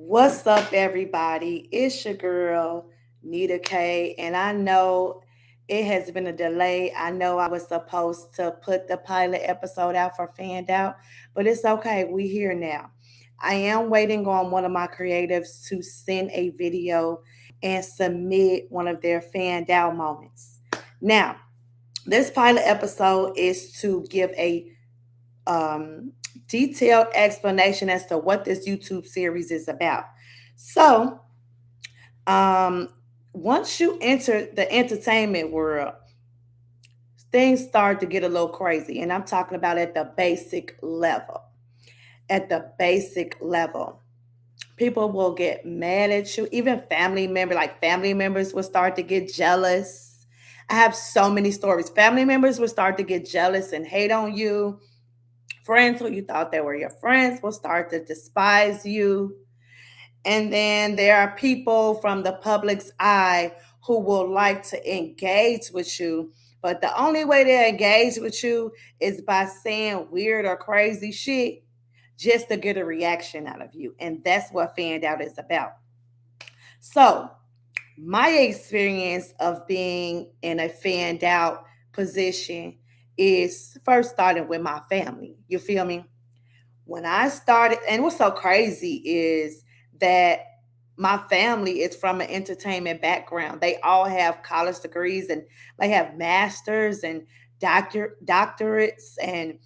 What's up, everybody? It's your girl, Nita K, and I know it has been a delay. I know I was supposed to put the pilot episode out for Fanned Out, but it's okay. We here now. I am waiting on one of my creatives to send a video and submit one of their Fanned Out moments. Now, this pilot episode is to give a um, detailed explanation as to what this YouTube series is about. So, um, once you enter the entertainment world, things start to get a little crazy. And I'm talking about at the basic level. At the basic level, people will get mad at you. Even family members will start to get jealous. I have so many stories. Family members will start to get jealous and hate on you. Friends who you thought they were your friends will start to despise you. And then there are people from the public's eye who will like to engage with you. But the only way they engage with you is by saying weird or crazy shit just to get a reaction out of you. And that's what Fanned Out is about. So, my experience of being in a fanned out position is first starting with my family. You feel me? When I started, and what's so crazy is that my family is from an entertainment background. They all have college degrees and they have masters and doctorates and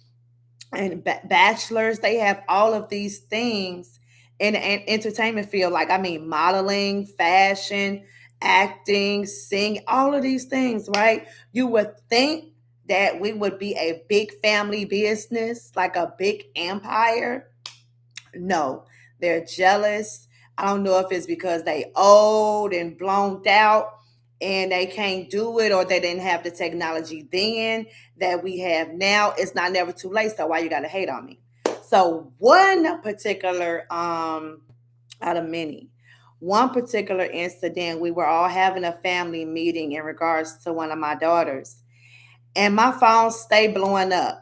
bachelors. They have all of these things in the entertainment field. Like, I mean, modeling, fashion, acting, singing, all of these things, right? You would think that we would be a big family business, like a big empire. No, they're jealous. I don't know if it's because they old and blown out and they can't do it, or they didn't have the technology then that we have now. It's not never too late. So why you gotta hate on me? So one particular out of many, one particular incident, we were all having a family meeting in regards to one of my daughters, and my phone stay blowing up.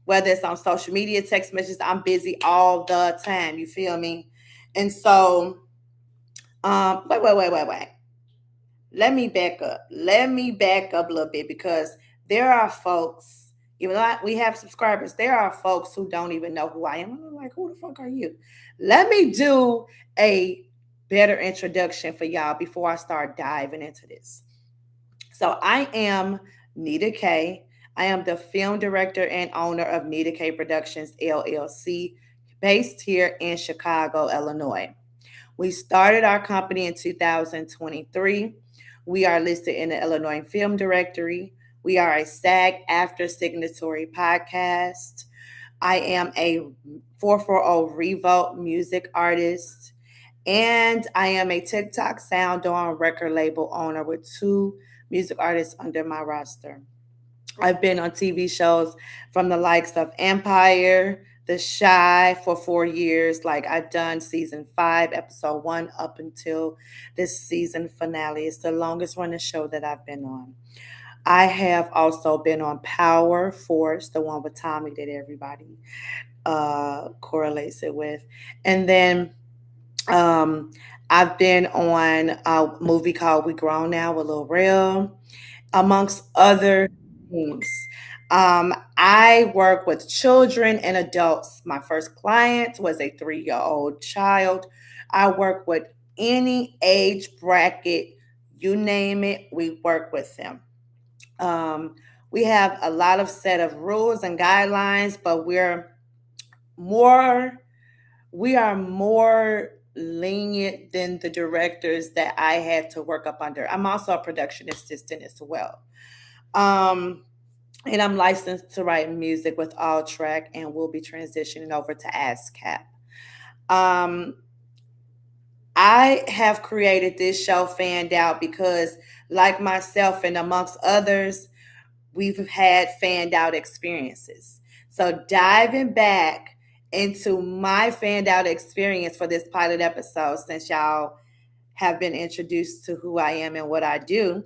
Whether it's on social media, text messages, I'm busy all the time. You feel me? And so, wait. Let me back up. Let me back up a little bit, because there are folks, even though we have subscribers, there are folks who don't even know who I am. I'm like, who the fuck are you? Let me do a better introduction for y'all before I start diving into this. So I am Nita K. I am the film director and owner of Nita K Productions LLC, based here in Chicago, Illinois. We started our company in 2023. We are listed in the Illinois Film Directory. We are a SAG after signatory podcast. I am a 440 Revolt music artist. And I am a TikTok sound on record label owner with two music artists under my roster. I've been on TV shows from the likes of Empire, The Shy for 4 years. Like, I've done season 5, episode 1 up until this season finale. It's the longest running show that I've been on. I have also been on Power Force, the one with Tommy that everybody correlates it with. And then um, I've been on a movie called We Grown Now with Lil Rel, amongst other things. I work with children and adults. My first client was a 3-year-old child. I work with any age bracket, you name it, we work with them. Um, we have a lot of set of rules and guidelines, but more we are more lenient than the directors that I had to work up under. I'm also a production assistant as well. Um, and I'm licensed to write music with All Track, and will be transitioning over to ASCAP. Um, I have created this show Fanned Out because, like myself and amongst others, we've had fanned out experiences. So, diving back into my fanned out experience for this pilot episode, since y'all have been introduced to who I am and what I do,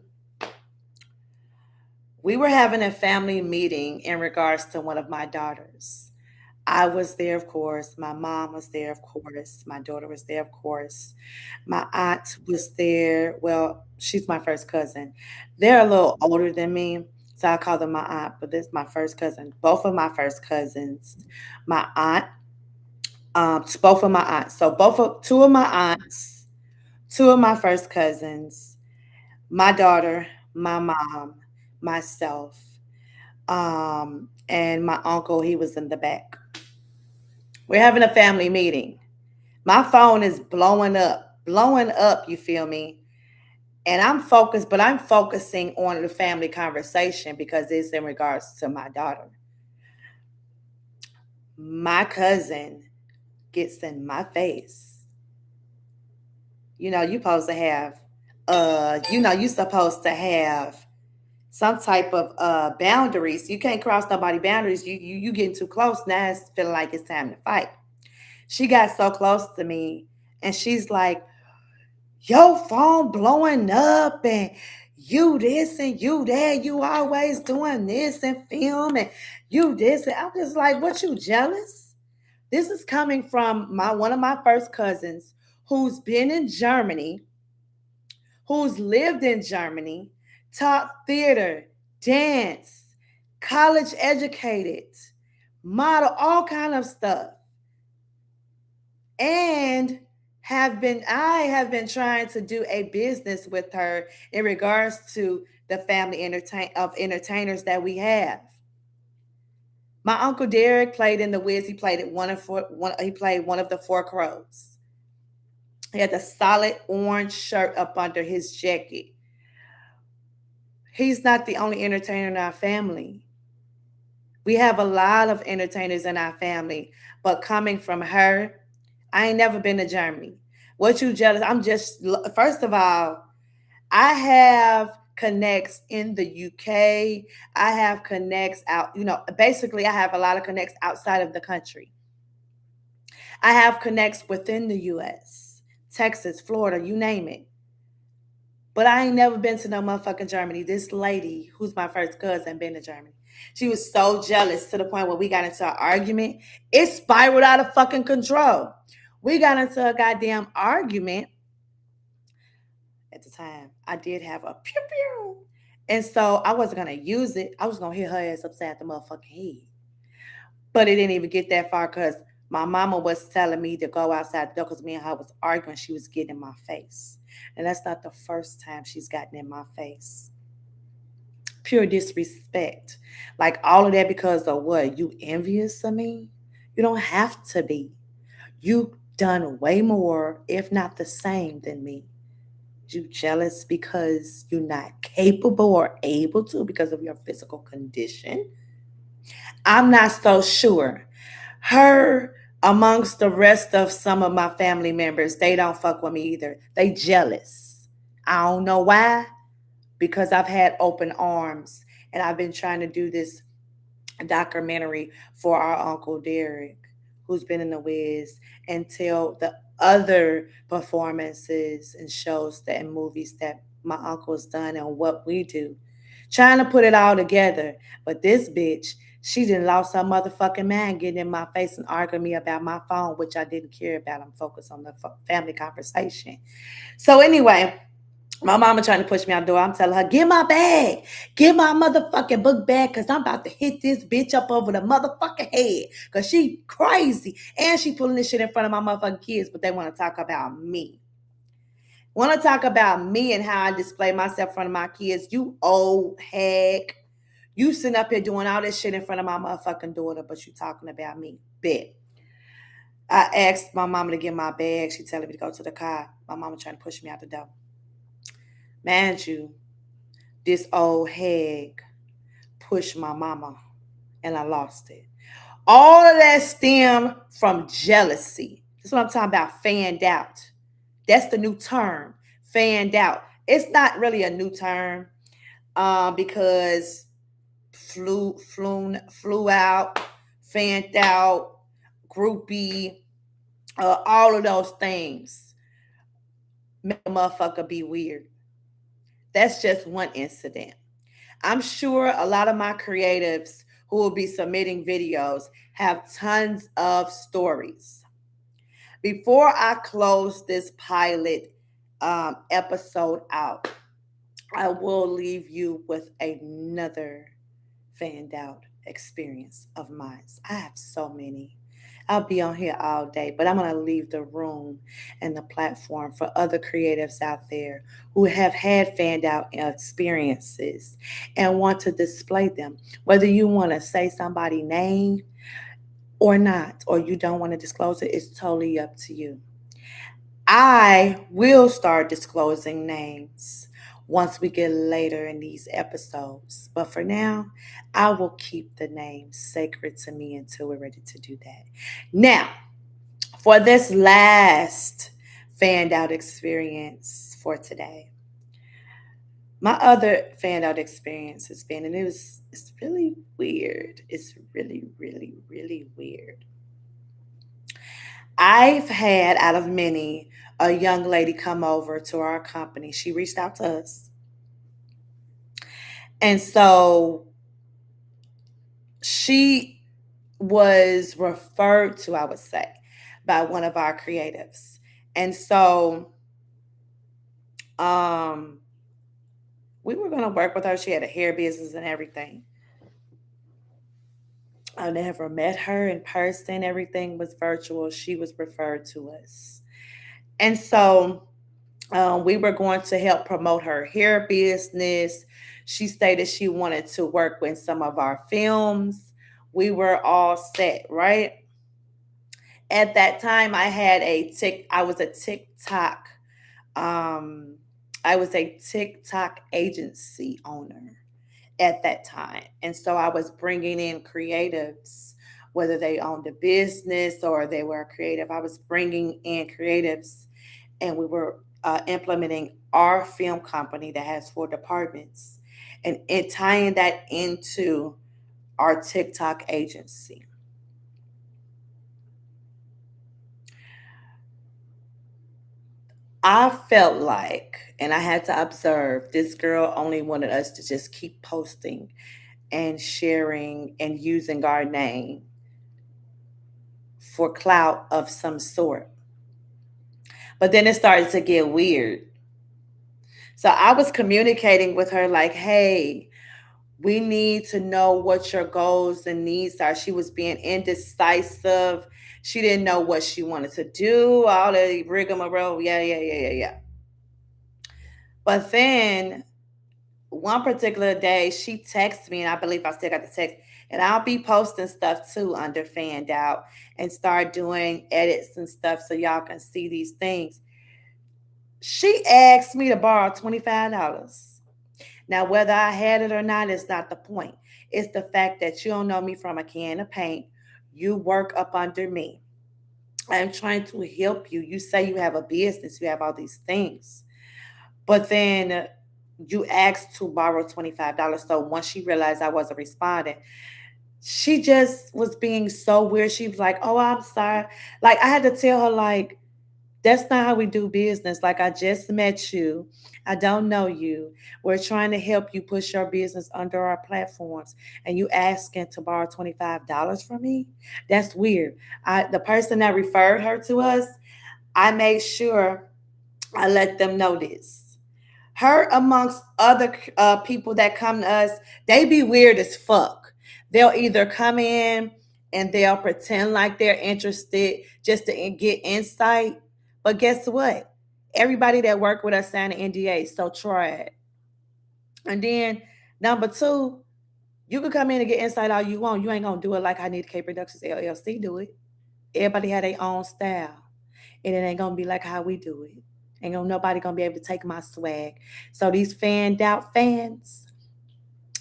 we were having a family meeting in regards to one of my daughters. I was there, of course. My mom was there, of course. My daughter was there, of course. My aunt was there. Well, she's my first cousin. They're a little older than me, so I call them my aunt, but this is my first cousin. Both of my first cousins, my aunt, both of my aunts. So both of two of my aunts, two of my first cousins, my daughter, my mom, myself, and my uncle. He was in the back. We're having a family meeting. My phone is blowing up, you feel me? And I'm focused, but I'm focusing on the family conversation because it's in regards to my daughter. My cousin gets in my face. You're supposed to have, you're supposed to have some type of boundaries. You can't cross nobody boundaries. You getting too close. Now it's feeling like it's time to fight. She got so close to me and she's like, your phone blowing up and you this and you that, you always doing this and film and you this. And I'm just like, what, you jealous? This is coming from one of my first cousins who's been in Germany, who's lived in Germany, taught theater, dance, college educated, model, all kind of stuff. And I have been trying to do a business with her in regards to the family entertainers that we have. My uncle Derek played in the Wiz. He played at he played one of the Four Crows. He had the solid orange shirt up under his jacket. He's not the only entertainer in our family. We have a lot of entertainers in our family, but coming from her, I ain't never been to Germany. What, you jealous? I'm just, first of all, I have connects in the UK. I have connects out, basically I have a lot of connects outside of the country. I have connects within the US, Texas, Florida, you name it. But I ain't never been to no motherfucking Germany. This lady, who's my first cousin, been to Germany. She was so jealous to the point where we got into an argument. It spiraled out of fucking control. We got into a goddamn argument. At the time, I did have a pew pew. And so I wasn't going to use it. I was going to hit her ass upside the motherfucking head. But it didn't even get that far because my mama was telling me to go outside the door because me and her was arguing. She was getting in my face. And that's not the first time she's gotten in my face. Pure disrespect. Like all of that because of what? You envious of me? You don't have to be. You've done way more, if not the same, than me. You jealous because you're not capable or able to because of your physical condition? I'm not so sure. Her amongst the rest of some of my family members, they don't fuck with me either. They jealous. I don't know why, because I've had open arms and I've been trying to do this documentary for our Uncle Derek, who's been in the Wiz, and tell the other performances and shows that and movies that my uncle's done and what we do. Trying to put it all together. But this bitch, she done lost her motherfucking mind getting in my face and arguing me about my phone, which I didn't care about. I'm focused on the family conversation. So anyway, my mama trying to push me out the door. I'm telling her, get my bag. Get my motherfucking book bag because I'm about to hit this bitch up over the motherfucking head because she crazy. And she pulling this shit in front of my motherfucking kids, but they want to talk about me. Want to talk about me and how I display myself in front of my kids. You old hag. You sitting up here doing all this shit in front of my motherfucking daughter, but you talking about me. Bet. I asked my mama to get my bag. She telling me to go to the car. My mama trying to push me out the door. Mind you, this old hag pushed my mama and I lost it. All of that stemmed from jealousy. That's what I'm talking about, fanned out. That's the new term, fanned out. It's not really a new term because flew out, fanned out, groupie, all of those things make a motherfucker be weird. That's just one incident. I'm sure a lot of my creatives who will be submitting videos have tons of stories. Before I close this pilot episode out, I will leave you with another fanned out experience of mine. I have so many. I'll be on here all day, but I'm going to leave the room and the platform for other creatives out there who have had fanned out experiences and want to display them. Whether you want to say somebody's name or not, or you don't want to disclose it, it's totally up to you. I will start disclosing names once we get later in these episodes. But for now, I will keep the names sacred to me until we're ready to do that. Now, for this last fanned out experience for today, my other fanned out experience has been, and it's really weird. It's really, really, really weird. I've had, out of many, a young lady come over to our company. She reached out to us. And so she was referred to, I would say, by one of our creatives. And so um, we were going to work with her. She had a hair business and everything. I never met her in person. Everything was virtual. She was referred to us. And so we were going to help promote her hair business. She stated she wanted to work with some of our films. We were all set, right? At that time, I was a TikTok, um, I was a TikTok agency owner at that time. And so I was bringing in creatives, whether they owned a business or they were creative. I was bringing in creatives and we were implementing our film company that has 4 departments and tying that into our TikTok agency. I felt like, and I had to observe, this girl only wanted us to just keep posting and sharing and using our name for clout of some sort. But then it started to get weird. So I was communicating with her like, hey, we need to know what your goals and needs are. She was being indecisive. She didn't know what she wanted to do, all the rigmarole. Yeah, yeah, yeah, yeah, yeah. But then one particular day, she texted me, and I believe I still got the text. And I'll be posting stuff too under Fanned Out and start doing edits and stuff so y'all can see these things. She asked me to borrow $25. Now, whether I had it or not is not the point. It's the fact that you don't know me from a can of paint. You work up under me. I'm trying to help you. You say you have a business, you have all these things. But then you asked to borrow $25. So once she realized I wasn't responding, she just was being so weird. She was like, oh, I'm sorry. Like, I had to tell her, like, that's not how we do business. Like, I just met you. I don't know you. We're trying to help you push your business under our platforms. And you asking to borrow $25 from me? That's weird. The person that referred her to us, I made sure I let them know this. Her amongst other people that come to us, they be weird as fuck. They'll either come in and they'll pretend like they're interested just to get insight. But guess what? Everybody that work with us signed an NDA, so try it. And then number two, you can come in and get insight all you want. You ain't gonna do it like I Need K Productions LLC do it. Everybody had their own style, and it ain't gonna be like how we do it. Ain't gonna nobody gonna be able to take my swag. So these fanned out fans,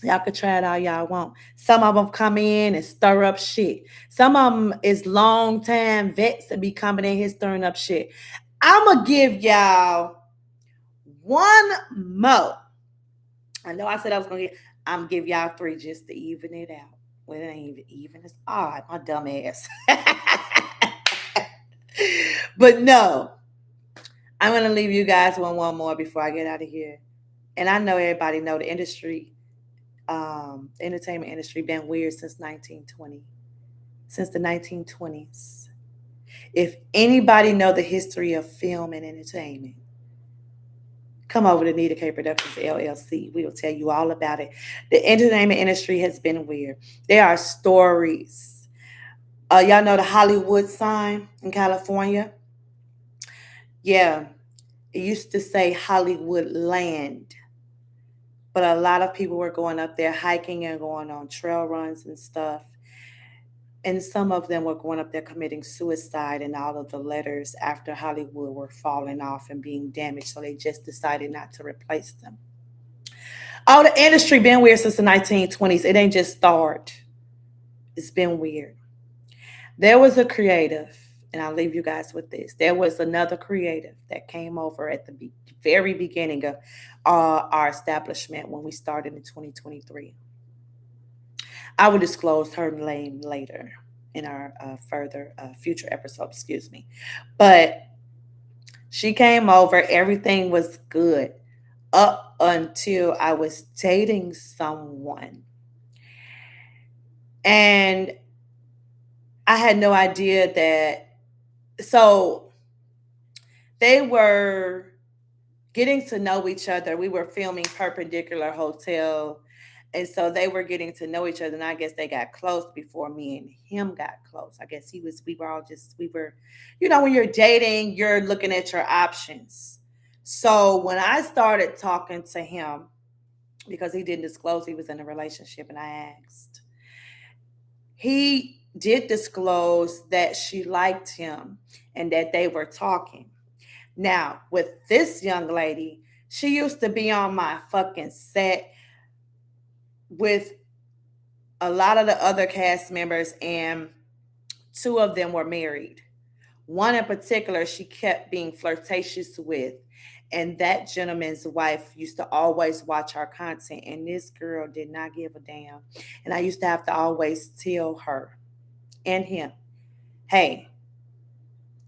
y'all could try it all y'all want. Some of them come in and stir up shit. Some of them is long time vets and be coming in here stirring up shit. I'm gonna give y'all one more. I know I said I was gonna get. I'm gonna give y'all three just to even it out. Well, it ain't even. It's odd. My dumb ass. But no, I'm gonna leave you guys one more before I get out of here. And I know everybody know the industry. The entertainment industry been weird since 1920, since the 1920s. If anybody know the history of film and entertainment, come over to Nita K Productions LLC. We will tell you all about it. The entertainment industry has been weird. There are stories. Y'all know the Hollywood sign in California? Yeah, it used to say Hollywood Land, but a lot of people were going up there hiking and going on trail runs and stuff. And some of them were going up there committing suicide, and all of the letters after Hollywood were falling off and being damaged. So they just decided not to replace them. Oh, the industry been weird since the 1920s. It ain't just started. It's been weird. There was a creative, and I'll leave you guys with this. There was another creative that came over at the very beginning of our establishment when we started in 2023. I will disclose her name later in our further future episode, excuse me. But she came over, everything was good up until I was dating someone. And I had no idea that. So they were getting to know each other. We were filming Perpendicular Hotel. And so they were getting to know each other. And I guess they got close before me and him got close. I guess we were all just, we were, when you're dating, you're looking at your options. So when I started talking to him, because he didn't disclose he was in a relationship, and I asked, he did disclose that she liked him and that they were talking. Now, with this young lady, she used to be on my fucking set with a lot of the other cast members, and two of them were married. One in particular, she kept being flirtatious with. And that gentleman's wife used to always watch our content, and this girl did not give a damn. And I used to have to always tell her and him, hey,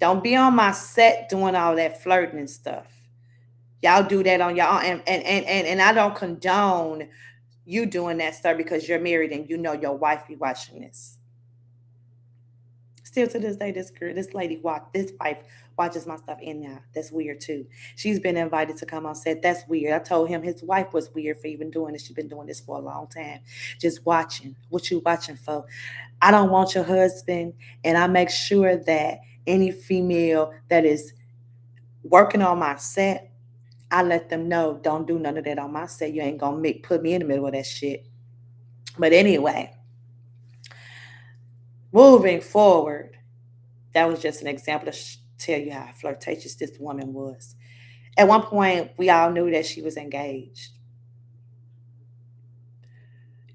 don't be on my set doing all that flirting and stuff. Y'all do that on y'all, and I don't condone you doing that, sir, because you're married and you know your wife be watching this. Still to this day, this lady, this wife watches my stuff in now. That's weird too. She's been invited to come on set. That's weird. I told him his wife was weird for even doing this. She's been doing this for a long time. Just watching. What you watching for? I don't want your husband, and I make sure that any female that is working on my set, I let them know, don't do none of that on my set. You ain't gonna put me in the middle of that shit. But anyway, moving forward, that was just an example to tell you how flirtatious this woman was. At one point, we all knew that she was engaged.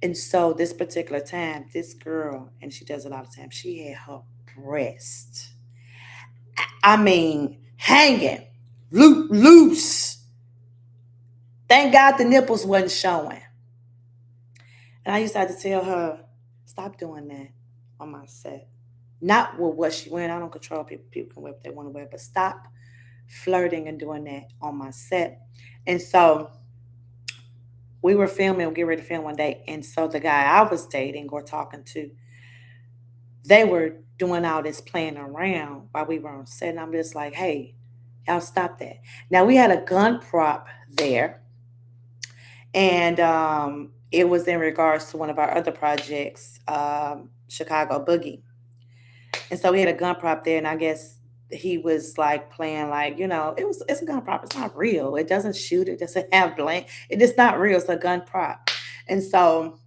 And so this particular time, this girl, and she does a lot of times, she had her breast, I mean, hanging, loose. Thank God the nipples wasn't showing. And I used to have to tell her, stop doing that on my set. Not with what she wearing. I don't control people. People can wear what they want to wear, but stop flirting and doing that on my set. And so we were filming, we get ready to film one day. And so the guy I was dating or talking to, they were doing all this playing around while we were on set. And I'm just like, hey, y'all stop that. Now we had a gun prop there. And it was in regards to one of our other projects, Chicago Boogie. And so we had a gun prop there, and I guess he was like playing like, it's a gun prop. It's not real. It doesn't shoot. It doesn't have blank. It is not real. It's a gun prop. And so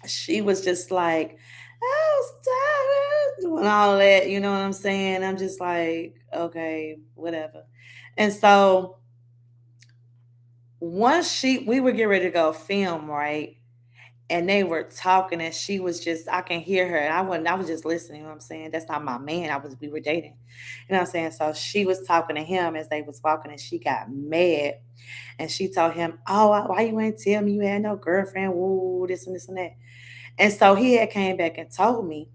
she was just like, oh, stop it, doing all that. You know what I'm saying? I'm just like, okay, whatever. And so once we were getting ready to go film, right? And they were talking, and she was just, I can hear her, and I was just listening. You know what I'm saying? That's not my man. We were dating. You know what I'm saying? So she was talking to him as they was walking, and she got mad, and she told him, oh, why you ain't tell me you had no girlfriend? Woo, this and this and that. And so he had came back and told me,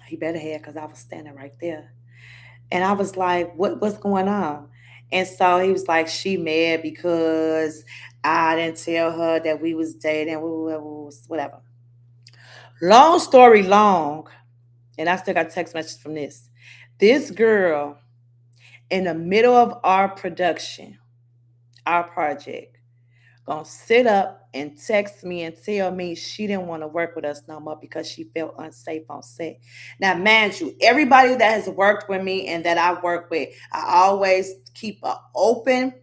he better had, because I was standing right there. And I was like, what's going on? And so he was like, she mad because I didn't tell her that we was dating, whatever. Long story long, and I still got text messages from this. This girl, in the middle of our production, our project, gonna sit up and text me and tell me she didn't want to work with us no more because she felt unsafe on set. Now, mind you, everybody that has worked with me and that I work with, I always keep an open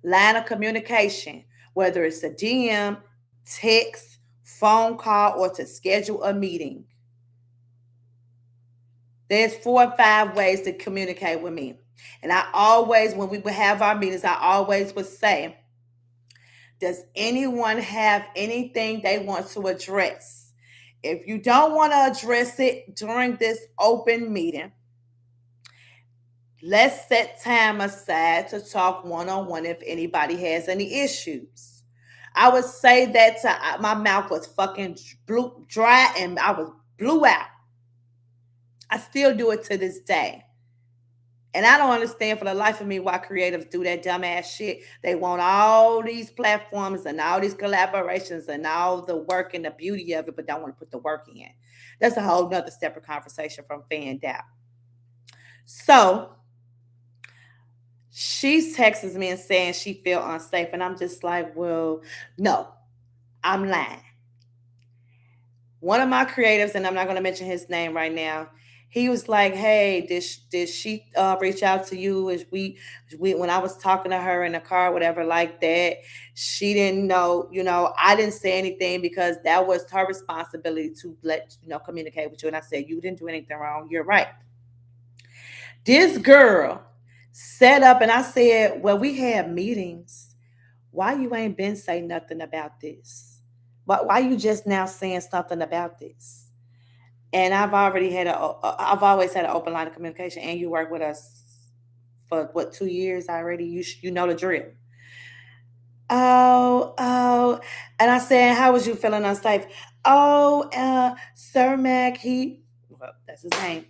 line of communication, whether it's a DM, text, phone call, or to schedule a meeting. There's 4 or 5 ways to communicate with me. And I always, when we would have our meetings, I always would say, does anyone have anything they want to address? If you don't want to address it during this open meeting, let's set time aside to talk one on one if anybody has any issues. I would say that my mouth was fucking dry and I was blew out. I still do it to this day. And I don't understand for the life of me why creatives do that dumbass shit. They want all these platforms and all these collaborations and all the work and the beauty of it, but don't want to put the work in. That's a whole nother separate conversation from fanned out. So she texts me and saying she feel unsafe. And I'm just like, well, no, I'm lying. One of my creatives, and I'm not going to mention his name right now, he was like, "Hey, did she reach out to you? Is we when I was talking to her in the car, whatever, like that? She didn't know. I didn't say anything because that was her responsibility to let communicate with you." And I said, "You didn't do anything wrong. You're right." This girl set up, and I said, "Well, we had meetings. Why you ain't been say nothing about this? Why you just now saying something about this?" And I've always had an open line of communication. And you work with us for what, 2 years already? You know the drill. Oh, and I said, "How was you feeling unsafe?" Oh, Sir Mac, that's his name.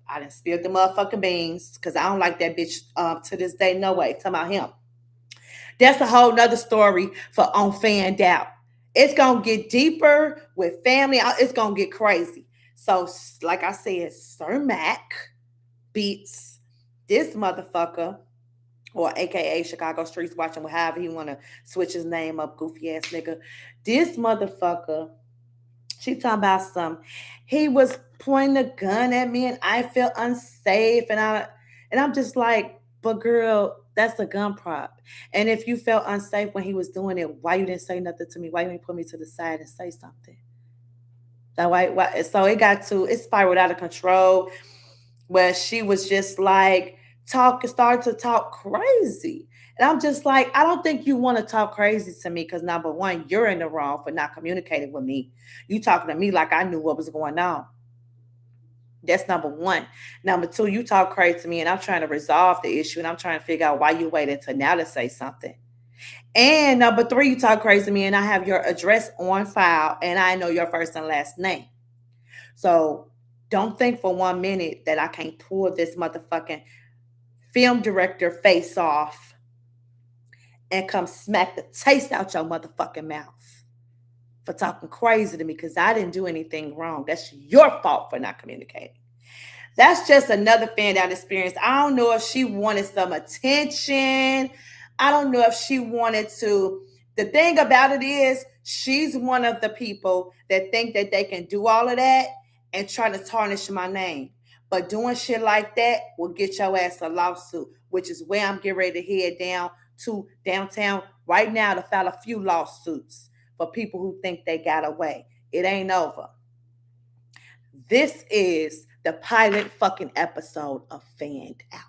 I didn't spill the motherfucking beans because I don't like that bitch to this day. No way. Talking about him. That's a whole nother story for on Fanned Out. It's gonna get deeper with family. It's gonna get crazy. So, like I said, Sir Mac beats this motherfucker, or AKA Chicago Streets Watching, however he wanna switch his name up, goofy ass nigga. This motherfucker, she talking about some. He was pointing a gun at me, and I felt unsafe, and I'm just like, but girl, that's a gun prop. And if you felt unsafe when he was doing it, why you didn't say nothing to me? Why you didn't put me to the side and say something? That why? So it spiraled out of control, where she was just like started to talk crazy. And I'm just like, I don't think you want to talk crazy to me because number one, you're in the wrong for not communicating with me. You talking to me like I knew what was going on. That's number one. Number two, you talk crazy to me and I'm trying to resolve the issue and I'm trying to figure out why you waited until now to say something. And number three, you talk crazy to me and I have your address on file and I know your first and last name. So don't think for 1 minute that I can't pull this motherfucking film director face off and come smack the taste out your motherfucking mouth for talking crazy to me because I didn't do anything wrong. That's your fault for not communicating. That's just another fan out experience. I don't know if she wanted some attention. I don't know if she wanted to. The thing about it is, she's one of the people that think that they can do all of that and try to tarnish my name. But doing shit like that will get your ass a lawsuit, which is where I'm getting ready to head down to downtown right now to file a few lawsuits for people who think they got away. It ain't over. This is the pilot fucking episode of Fanned Out.